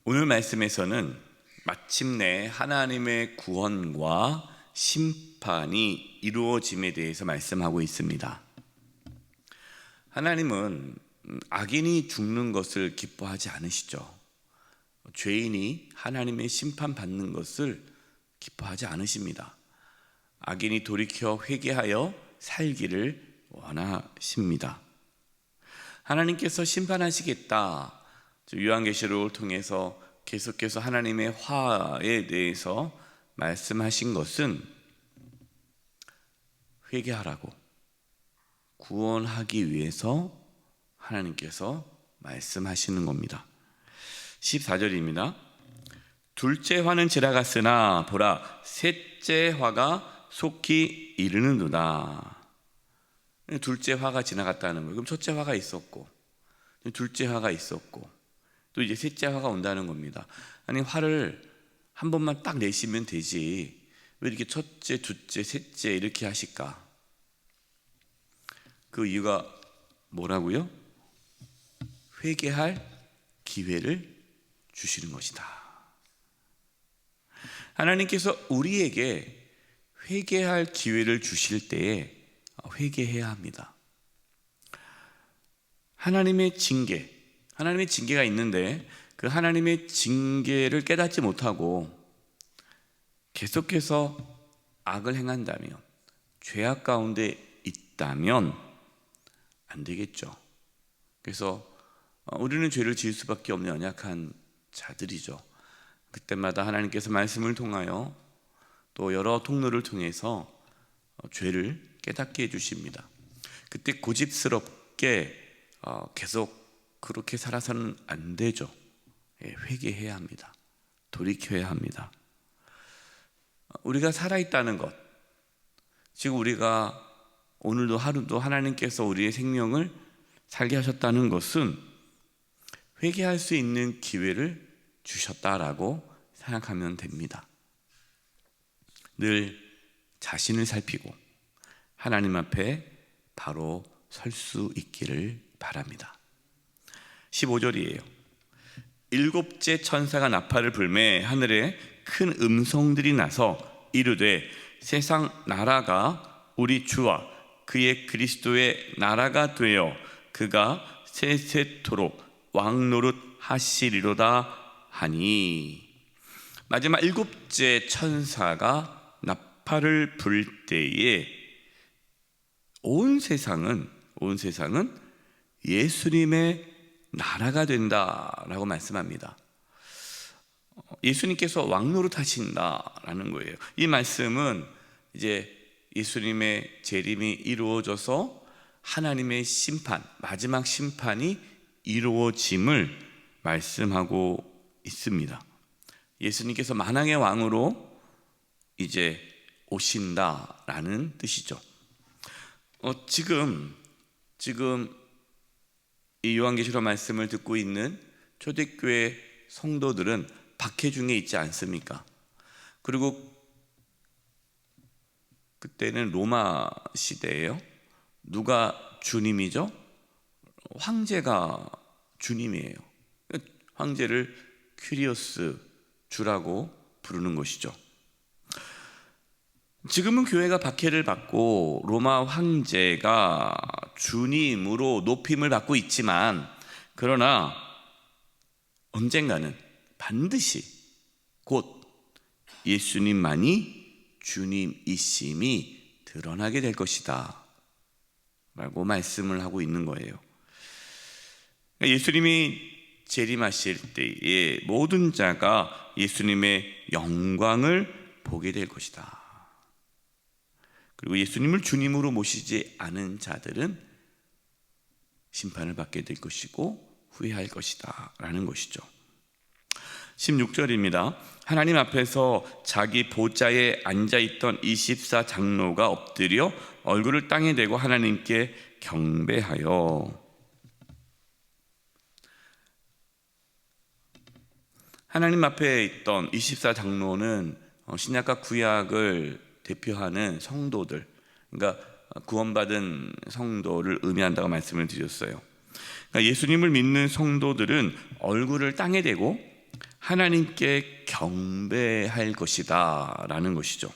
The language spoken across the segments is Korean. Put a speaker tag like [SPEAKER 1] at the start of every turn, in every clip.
[SPEAKER 1] 오늘 말씀에서는 마침내 하나님의 구원과 심판이 이루어짐에 대해서 말씀하고 있습니다. 하나님은 악인이 죽는 것을 기뻐하지 않으시죠. 죄인이 하나님의 심판받는 것을 기뻐하지 않으십니다. 악인이 돌이켜 회개하여 살기를 원하십니다. 하나님께서 심판하시겠다. 요한계시록을 통해서 계속해서 하나님의 화에 대해서 말씀하신 것은 회개하라고, 구원하기 위해서 하나님께서 말씀하시는 겁니다. 14절입니다. 둘째 화는 지나갔으나 보라, 셋째 화가 속히 이르는도다. 둘째 화가 지나갔다는 거예요. 그럼 첫째 화가 있었고, 둘째 화가 있었고, 또 이제 셋째 화가 온다는 겁니다. 아니, 화를 한 번만 딱 내시면 되지 왜 이렇게 첫째, 둘째, 셋째 이렇게 하실까? 그 이유가 뭐라고요? 회개할 기회를 주시는 것이다. 하나님께서 우리에게 회개할 기회를 주실 때에 회개해야 합니다. 하나님의 징계가 있는데 그 하나님의 징계를 깨닫지 못하고 계속해서 악을 행한다면, 죄악 가운데 있다면 안 되겠죠. 그래서 우리는 죄를 지을 수밖에 없는 연약한 자들이죠. 그때마다 하나님께서 말씀을 통하여 또 여러 통로를 통해서 죄를 깨닫게 해주십니다. 그때 고집스럽게 계속 그렇게 살아서는 안 되죠. 회개해야 합니다. 돌이켜야 합니다. 우리가 살아있다는 것, 지금 우리가 오늘도 하루도 하나님께서 우리의 생명을 살게 하셨다는 것은 회개할 수 있는 기회를 주셨다라고 생각하면 됩니다. 늘 자신을 살피고 하나님 앞에 바로 설 수 있기를 바랍니다. 15절이에요. 일곱째 천사가 나팔을 불매 하늘에 큰 음성들이 나서 이르되 세상 나라가 우리 주와 그의 그리스도의 나라가 되어 그가 세세토록 왕노릇 하시리로다 하니. 마지막 일곱째 천사가 나팔을 불 때에 온 세상은 예수님의 나라가 된다라고 말씀합니다. 예수님께서 왕노릇 하신다라는 거예요. 이 말씀은 이제 예수님의 재림이 이루어져서 하나님의 심판, 마지막 심판이 이루어짐을 말씀하고 있습니다. 예수님께서 만왕의 왕으로 이제 오신다라는 뜻이죠. 지금 이 요한계시록 말씀을 듣고 있는 초대교회 성도들은 박해 중에 있지 않습니까? 그리고 그때는 로마 시대예요. 누가 주님이죠? 황제가 주님이에요. 황제를 퀴리오스 주라고 부르는 것이죠. 지금은 교회가 박해를 받고 로마 황제가 주님으로 높임을 받고 있지만, 그러나 언젠가는 반드시 곧 예수님만이 주님이심이 드러나게 될 것이다 라고 말씀을 하고 있는 거예요. 예수님이 재림하실 때에 모든 자가 예수님의 영광을 보게 될 것이다. 그리고 예수님을 주님으로 모시지 않은 자들은 심판을 받게 될 것이고 후회할 것이다 라는 것이죠. 16절입니다. 하나님 앞에서 자기 보좌에 앉아있던 24장로가 엎드려 얼굴을 땅에 대고 하나님께 경배하여. 하나님 앞에 있던 24장로는 신약과 구약을 대표하는 성도들, 그러니까 구원받은 성도를 의미한다고 말씀을 드렸어요. 그러니까 예수님을 믿는 성도들은 얼굴을 땅에 대고 하나님께 경배할 것이다 라는 것이죠.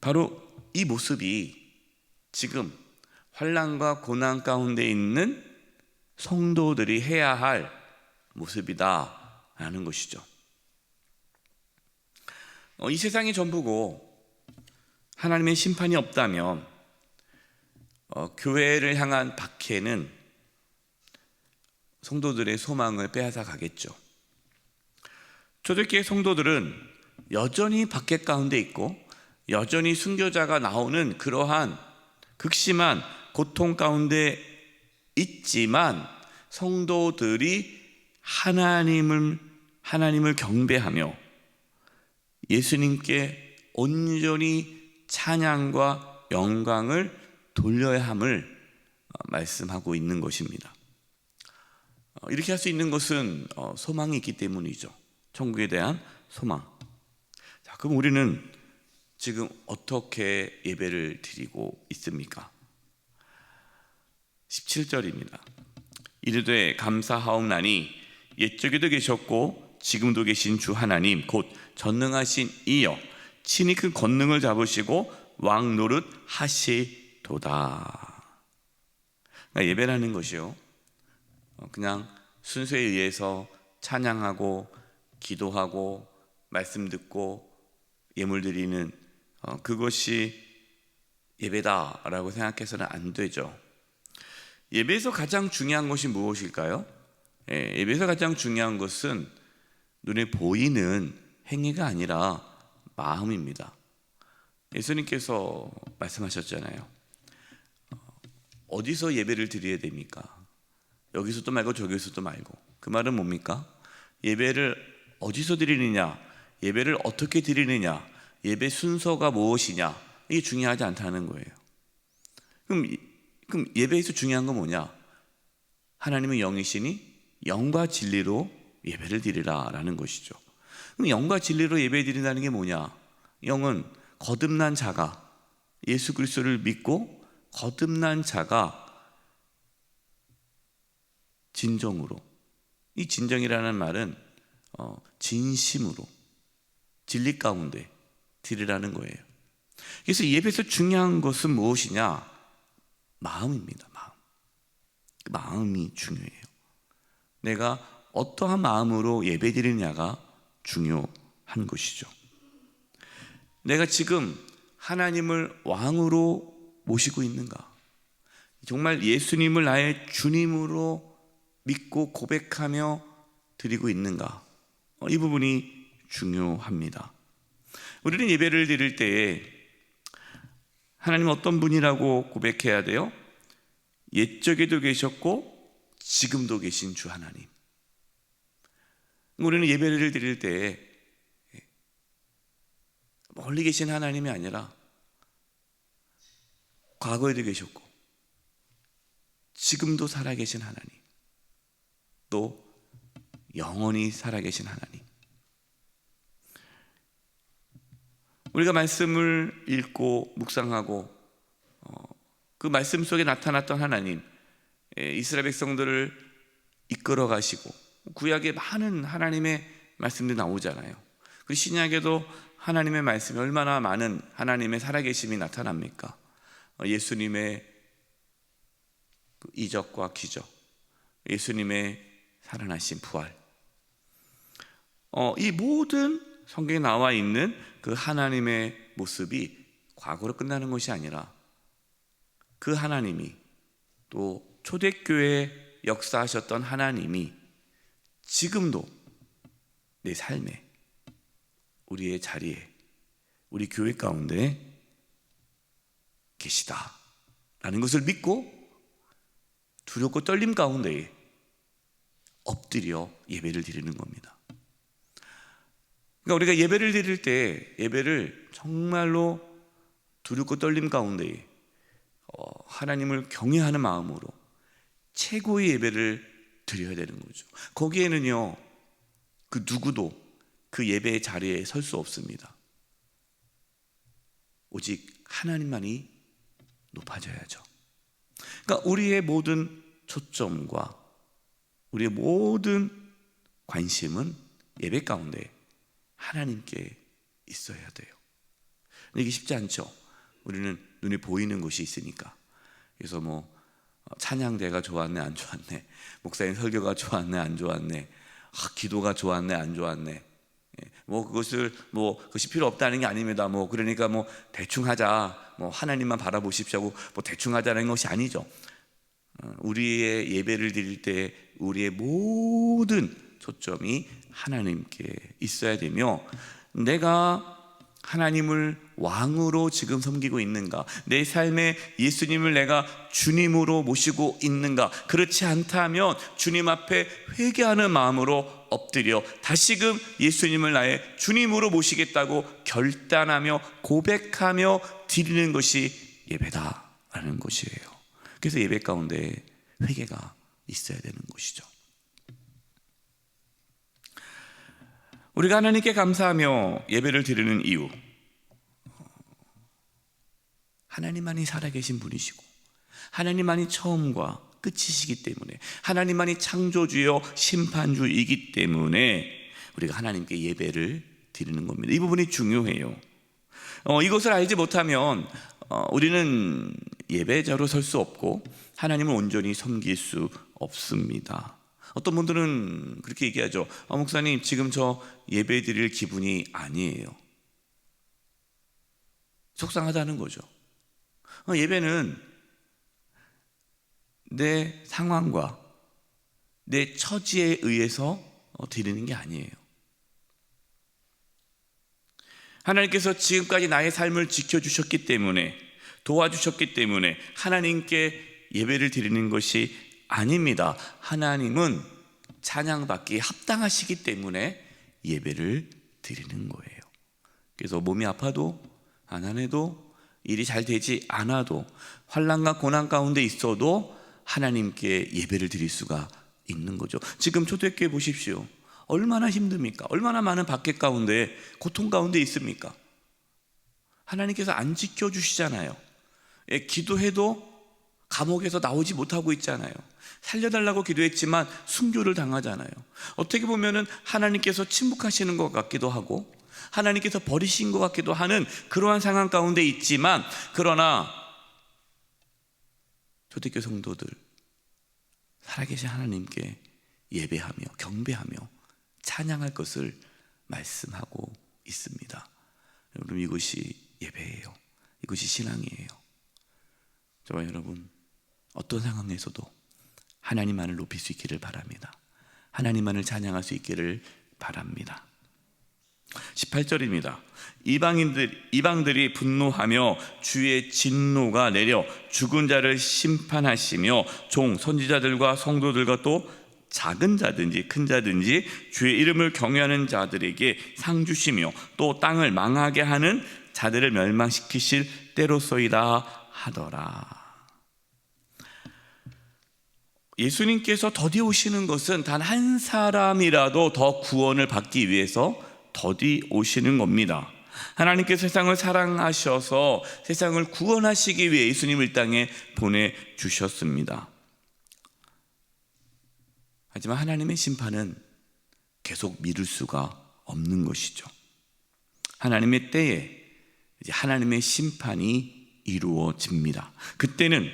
[SPEAKER 1] 바로 이 모습이 지금 환난과 고난 가운데 있는 성도들이 해야 할 모습이다 라는 것이죠. 이 세상이 전부고 하나님의 심판이 없다면 교회를 향한 박해는 성도들의 소망을 빼앗아 가겠죠. 초대교회 성도들은 여전히 박해 가운데 있고 여전히 순교자가 나오는 그러한 극심한 고통 가운데 있지만 성도들이 하나님을 경배하며 예수님께 온전히 찬양과 영광을 돌려야 함을 말씀하고 있는 것입니다. 이렇게 할 수 있는 것은 소망이 있기 때문이죠. 천국에 대한 소망. 자, 그럼 우리는 지금 어떻게 예배를 드리고 있습니까? 17절입니다. 이르되 감사하옵나니 옛적에도 계셨고 지금도 계신 주 하나님 곧 전능하신 이여 친히 그 권능을 잡으시고 왕 노릇 하시도다. 그러니까 예배라는 것이요, 그냥 순서에 의해서 찬양하고 기도하고 말씀 듣고 예물 드리는 그것이 예배다라고 생각해서는 안 되죠. 예배에서 가장 중요한 것이 무엇일까요? 예배에서 가장 중요한 것은 눈에 보이는 행위가 아니라 마음입니다. 예수님께서 말씀하셨잖아요. 어디서 예배를 드려야 됩니까? 여기서도 말고 저기서도 말고. 그 말은 뭡니까? 예배를 어디서 드리느냐, 예배를 어떻게 드리느냐, 예배 순서가 무엇이냐, 이게 중요하지 않다는 거예요. 그럼 예배에서 중요한 건 뭐냐? 하나님은 영이시니 영과 진리로 예배를 드리라라는 것이죠. 그럼 영과 진리로 예배 드린다는 게 뭐냐? 영은 거듭난 자가 예수 그리스도를 믿고 거듭난 자가 진정으로, 이 진정이라는 말은 진심으로 진리 가운데 드리라는 거예요. 그래서 예배에서 중요한 것은 무엇이냐? 마음입니다. 마음이 중요해요. 내가 어떠한 마음으로 예배 드리느냐가 중요한 것이죠. 내가 지금 하나님을 왕으로 모시고 있는가? 정말 예수님을 나의 주님으로 믿고 고백하며 드리고 있는가? 이 부분이 중요합니다. 우리는 예배를 드릴 때에 하나님 어떤 분이라고 고백해야 돼요? 옛적에도 계셨고 지금도 계신 주 하나님. 우리는 예배를 드릴 때에 멀리 계신 하나님이 아니라 과거에도 계셨고 지금도 살아계신 하나님, 또 영원히 살아계신 하나님. 우리가 말씀을 읽고 묵상하고 그 말씀 속에 나타났던 하나님, 이스라엘 백성들을 이끌어 가시고 구약에 많은 하나님의 말씀들이 나오잖아요. 그리고 신약에도 하나님의 말씀이 얼마나 많은 하나님의 살아계심이 나타납니까? 예수님의 이적과 기적, 예수님의 살아나신 부활, 이 모든 성경에 나와 있는 그 하나님의 모습이 과거로 끝나는 것이 아니라 그 하나님이, 또 초대교회에 역사하셨던 하나님이 지금도 내 삶에, 우리의 자리에, 우리 교회 가운데 계시다라는 것을 믿고 두렵고 떨림 가운데 엎드려 예배를 드리는 겁니다. 그러니까 우리가 예배를 드릴 때 예배를 정말로 두렵고 떨림 가운데 하나님을 경외하는 마음으로 최고의 예배를 드려야 되는 거죠. 거기에는요, 그 누구도 그 예배의 자리에 설 수 없습니다. 오직 하나님만이 높아져야죠. 그러니까 우리의 모든 초점과 우리의 모든 관심은 예배 가운데 하나님께 있어야 돼요. 이게 쉽지 않죠. 우리는 눈에 보이는 것이 있으니까. 그래서 찬양대가 좋았네 안 좋았네, 목사님 설교가 좋았네 안 좋았네, 기도가 좋았네 안 좋았네, 그것이 필요 없다는 게 아닙니다. 그러니까 대충 하자, 하나님만 바라보십시오 하고 대충 하자는 것이 아니죠. 우리의 예배를 드릴 때 우리의 모든 초점이 하나님께 있어야 되며, 내가 하나님을 왕으로 지금 섬기고 있는가, 내 삶에 예수님을 내가 주님으로 모시고 있는가, 그렇지 않다면 주님 앞에 회개하는 마음으로 엎드려 다시금 예수님을 나의 주님으로 모시겠다고 결단하며 고백하며 드리는 것이 예배다라는 것이에요. 그래서 예배 가운데 회개가 있어야 되는 것이죠. 우리가 하나님께 감사하며 예배를 드리는 이유, 하나님만이 살아계신 분이시고 하나님만이 처음과 끝이시기 때문에, 하나님만이 창조주요 심판주이기 때문에 우리가 하나님께 예배를 드리는 겁니다. 이 부분이 중요해요. 이것을 알지 못하면 우리는 예배자로 설 수 없고 하나님을 온전히 섬길 수 없습니다. 어떤 분들은 그렇게 얘기하죠. 목사님, 지금 저 예배 드릴 기분이 아니에요. 속상하다는 거죠. 예배는 내 상황과 내 처지에 의해서 드리는 게 아니에요. 하나님께서 지금까지 나의 삶을 지켜주셨기 때문에, 도와주셨기 때문에 하나님께 예배를 드리는 것이 아닙니다. 하나님은 찬양받기에 합당하시기 때문에 예배를 드리는 거예요. 그래서 몸이 아파도 가난해도 일이 잘 되지 않아도 환난과 고난 가운데 있어도 하나님께 예배를 드릴 수가 있는 거죠. 지금 초대교회 보십시오. 얼마나 힘듭니까? 얼마나 많은 박해 가운데, 고통 가운데 있습니까? 하나님께서 안 지켜주시잖아요. 기도해도 감옥에서 나오지 못하고 있잖아요. 살려달라고 기도했지만 순교를 당하잖아요. 어떻게 보면은 하나님께서 침묵하시는 것 같기도 하고 하나님께서 버리신 것 같기도 하는 그러한 상황 가운데 있지만, 그러나 초대교회 성도들 살아계신 하나님께 예배하며 경배하며 찬양할 것을 말씀하고 있습니다. 여러분, 이것이 예배예요. 이것이 신앙이에요. 저와 여러분, 어떤 상황에서도 하나님만을 높일 수 있기를 바랍니다. 하나님만을 찬양할 수 있기를 바랍니다. 18절입니다. 이방들이 분노하며 주의 진노가 내려 죽은 자를 심판하시며 선지자들과 성도들과 또 작은 자든지 큰 자든지 주의 이름을 경외하는 자들에게 상 주시며 또 땅을 망하게 하는 자들을 멸망시키실 때로소이다 하더라. 예수님께서 더디 오시는 것은 단 한 사람이라도 더 구원을 받기 위해서 더디 오시는 겁니다. 하나님께서 세상을 사랑하셔서 세상을 구원하시기 위해 예수님을 이 땅에 보내주셨습니다. 하지만 하나님의 심판은 계속 미룰 수가 없는 것이죠. 하나님의 때에 이제 하나님의 심판이 이루어집니다. 그때는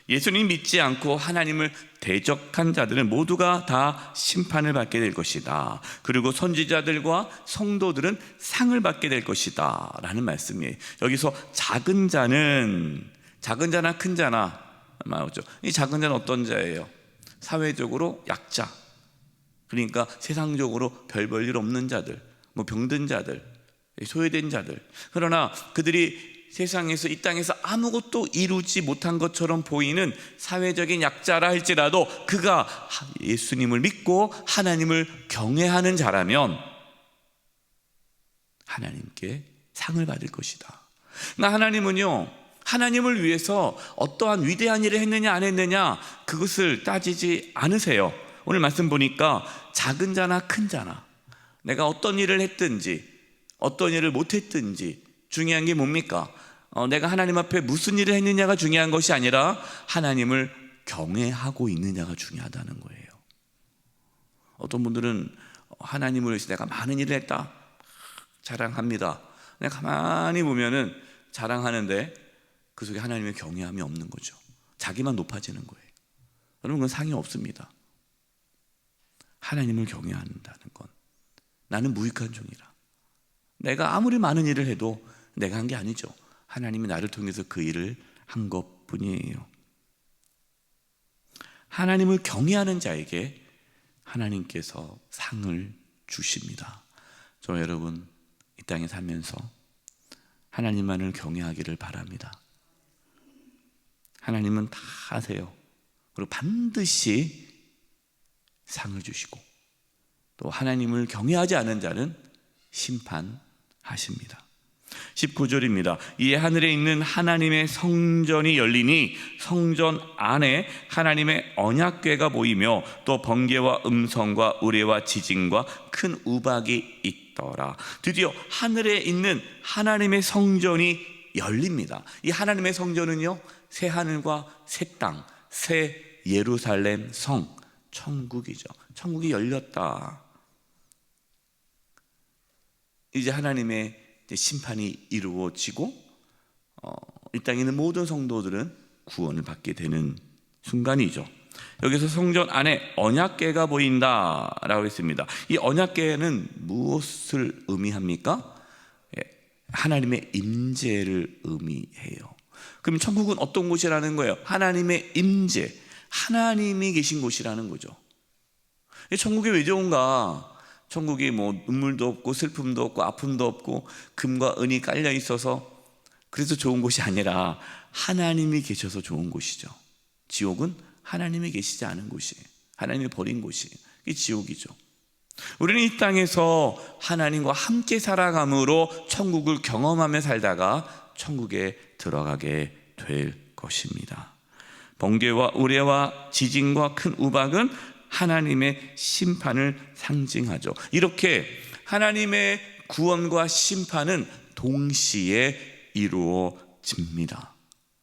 [SPEAKER 1] 예수님 믿지 않고 하나님을 대적한 자들은 모두가 다 심판을 받게 될 것이다. 그리고 선지자들과 성도들은 상을 받게 될 것이다 라는 말씀이에요. 여기서 작은 자나 큰 자나 말하죠. 이 작은 자는 어떤 자예요? 사회적으로 약자, 그러니까 세상적으로 별 볼 일 없는 자들, 병든 자들, 소외된 자들. 그러나 그들이 세상에서, 이 땅에서 아무것도 이루지 못한 것처럼 보이는 사회적인 약자라 할지라도 그가 예수님을 믿고 하나님을 경외하는 자라면 하나님께 상을 받을 것이다. 하나님은요, 하나님을 위해서 어떠한 위대한 일을 했느냐 안 했느냐 그것을 따지지 않으세요. 오늘 말씀 보니까 작은 자나 큰 자나 내가 어떤 일을 했든지 어떤 일을 못했든지 중요한 게 뭡니까? 내가 하나님 앞에 무슨 일을 했느냐가 중요한 것이 아니라 하나님을 경외하고 있느냐가 중요하다는 거예요. 어떤 분들은 하나님을 위해서 내가 많은 일을 했다 자랑합니다. 그냥 가만히 보면은 자랑하는데 그 속에 하나님의 경외함이 없는 거죠. 자기만 높아지는 거예요. 여러분, 그건 상이 없습니다. 하나님을 경외한다는 건 나는 무익한 종이라, 내가 아무리 많은 일을 해도 내가 한 게 아니죠. 하나님이 나를 통해서 그 일을 한 것뿐이에요. 하나님을 경외하는 자에게 하나님께서 상을 주십니다. 저 여러분, 이 땅에 살면서 하나님만을 경외하기를 바랍니다. 하나님은 다 아세요. 그리고 반드시 상을 주시고, 또 하나님을 경외하지 않은 자는 심판하십니다. 19절입니다. 이에 하늘에 있는 하나님의 성전이 열리니 성전 안에 하나님의 언약궤가 보이며 또 번개와 음성과 우레와 지진과 큰 우박이 있더라. 드디어 하늘에 있는 하나님의 성전이 열립니다. 이 하나님의 성전은요, 새 하늘과 새 땅, 새 예루살렘 성, 천국이죠. 천국이 열렸다. 이제 하나님의 심판이 이루어지고 이 땅에 있는 모든 성도들은 구원을 받게 되는 순간이죠. 여기서 성전 안에 언약궤가 보인다라고 했습니다. 이 언약궤는 무엇을 의미합니까? 하나님의 임재를 의미해요. 그럼 천국은 어떤 곳이라는 거예요? 하나님의 임재, 하나님이 계신 곳이라는 거죠. 천국이 왜 좋은가? 천국이 뭐 눈물도 없고 슬픔도 없고 아픔도 없고 금과 은이 깔려 있어서 그래서 좋은 곳이 아니라 하나님이 계셔서 좋은 곳이죠. 지옥은 하나님이 계시지 않은 곳이에요. 하나님이 버린 곳이에요. 이게 지옥이죠. 우리는 이 땅에서 하나님과 함께 살아감으로 천국을 경험하며 살다가 천국에 들어가게 될 것입니다. 번개와 우레와 지진과 큰 우박은 하나님의 심판을 상징하죠. 이렇게 하나님의 구원과 심판은 동시에 이루어집니다.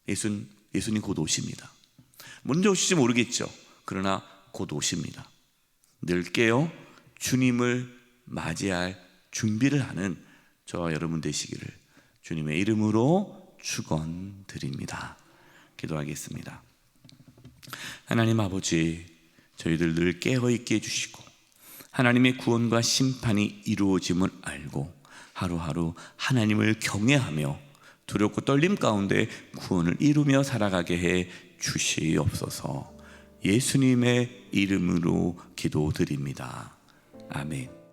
[SPEAKER 1] 예수님 곧 오십니다. 먼저 오실지 모르겠죠. 그러나 곧 오십니다. 늘 깨어 주님을 맞이할 준비를 하는 저와 여러분 되시기를 주님의 이름으로 축원드립니다. 기도하겠습니다. 하나님 아버지, 저희들 늘 깨어있게 해주시고 하나님의 구원과 심판이 이루어짐을 알고 하루하루 하나님을 경외하며 두렵고 떨림 가운데 구원을 이루며 살아가게 해 주시옵소서. 예수님의 이름으로 기도드립니다. 아멘.